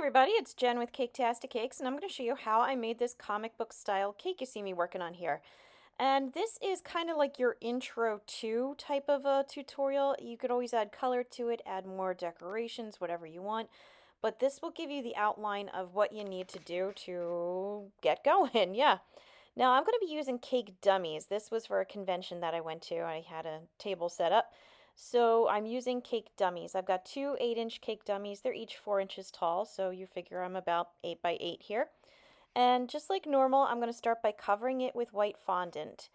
Everybody, it's Jen with Caketastic Cakes, and I'm going to show you how I made this comic book style cake you see me working on here. And this is kind of like your intro to type of a tutorial. You could always add color to it, add more decorations, whatever you want. But this will give you the outline of what you need to do to get going. Yeah. Now I'm going to be using cake dummies. This was for a convention that I went to. I had a table set up. So I'm using cake dummies. I've got two 8-inch cake dummies. They're each 4 inches tall, so you figure I'm about 8 by 8 here. And just like normal, I'm going to start by covering it with white fondant.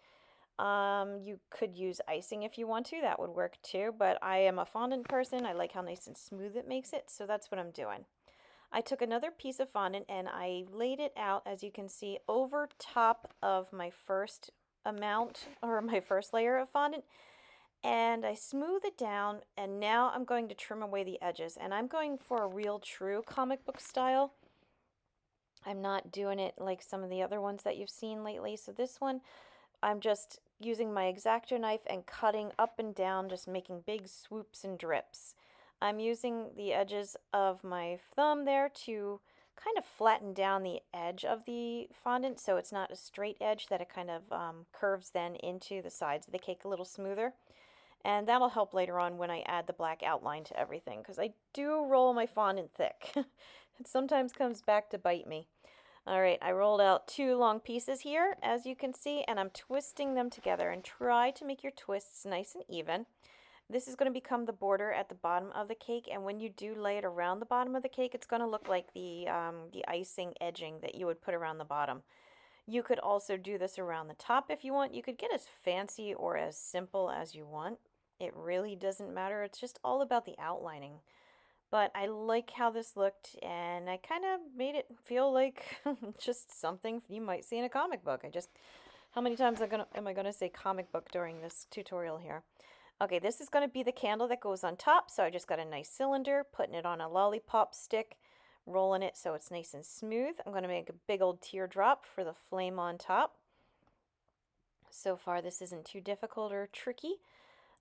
You could use icing if you want to. That would work too, but I am a fondant person. I like how nice and smooth it makes it, so that's what I'm doing. I took another piece of fondant and I laid it out, as you can see, over top of my first amount, or my first layer of fondant, and I smooth it down, and now I'm going to trim away the edges, and I'm going for a real true comic book style. I'm not doing it like some of the other ones that you've seen lately. So this one, I'm just using my X-Acto knife and cutting up and down, just making big swoops and drips. I'm using the edges of my thumb there to kind of flatten down the edge of the fondant so it's not a straight edge, that it kind of curves then into the sides of the cake a little smoother. And that'll help later on when I add the black outline to everything, because I do roll my fondant thick. It sometimes comes back to bite me. Alright, I rolled out two long pieces here, as you can see, and I'm twisting them together, and try to make your twists nice and even. This is going to become the border at the bottom of the cake, and when you do lay it around the bottom of the cake, it's going to look like the icing edging that you would put around the bottom. You could also do this around the top if you want. You could get as fancy or as simple as you want. It really doesn't matter. It's just all about the outlining. But I like how this looked, and I kind of made it feel like just something you might see in a comic book. How many times am I gonna say comic book during this tutorial here? Okay, this is gonna be the candle that goes on top, so I just got a nice cylinder, putting it on a lollipop stick, rolling it so it's nice and smooth. I'm gonna make a big old teardrop for the flame on top. So far, this isn't too difficult or tricky.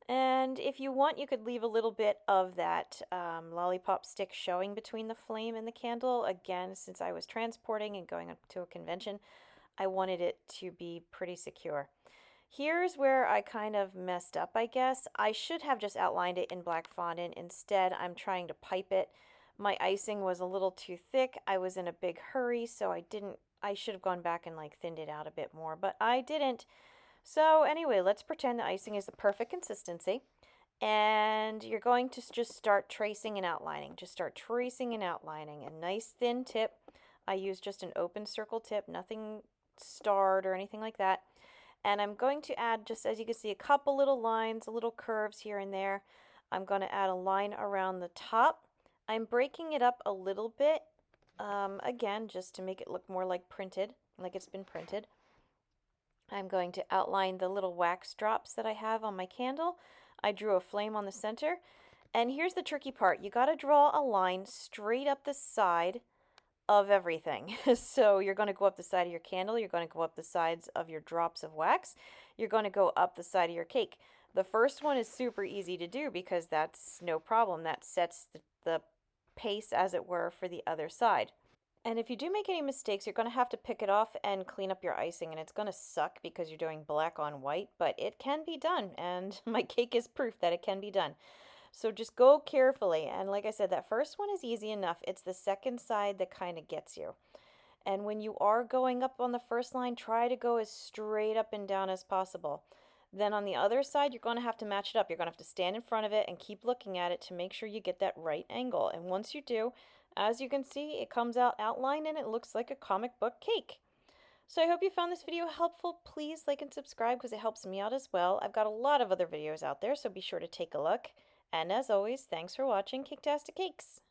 And if you want, you could leave a little bit of that lollipop stick showing between the flame and the candle. Again, since I was transporting and going up to a convention, I wanted it to be pretty secure. Here's where I kind of messed up, I guess. I should have just outlined it in black fondant. Instead, I'm trying to pipe it. My icing was a little too thick. I was in a big hurry, so I should have gone back and like thinned it out a bit more, but I didn't. So anyway, let's pretend the icing is the perfect consistency, and you're going to just start tracing and outlining. Just start tracing and outlining. A nice thin tip. I use just an open circle tip, nothing starred or anything like that. And I'm going to add, just as you can see, a couple little lines, little curves here and there. I'm going to add a line around the top. I'm breaking it up a little bit, again, just to make it look more like printed, like it's been printed. I'm going to outline the little wax drops that I have on my candle. I drew a flame on the center. And here's the tricky part. You got to draw a line straight up the side of everything. So you're going to go up the side of your candle. You're going to go up the sides of your drops of wax. You're going to go up the side of your cake. The first one is super easy to do because that's no problem. That sets the pace, as it were, for the other side. And if you do make any mistakes, you're going to have to pick it off and clean up your icing, and it's going to suck because you're doing black on white, but it can be done, and my cake is proof that it can be done. So just go carefully, and like I said, that first one is easy enough. It's the second side that kind of gets you. And when you are going up on the first line, try to go as straight up and down as possible. Then on the other side, you're going to have to match it up. You're going to have to stand in front of it and keep looking at it to make sure you get that right angle. And once you do, as you can see, it comes out outlined and it looks like a comic book cake. So I hope you found this video helpful. Please like and subscribe because it helps me out as well. I've got a lot of other videos out there, so be sure to take a look. And as always, thanks for watching Caketastic Cakes.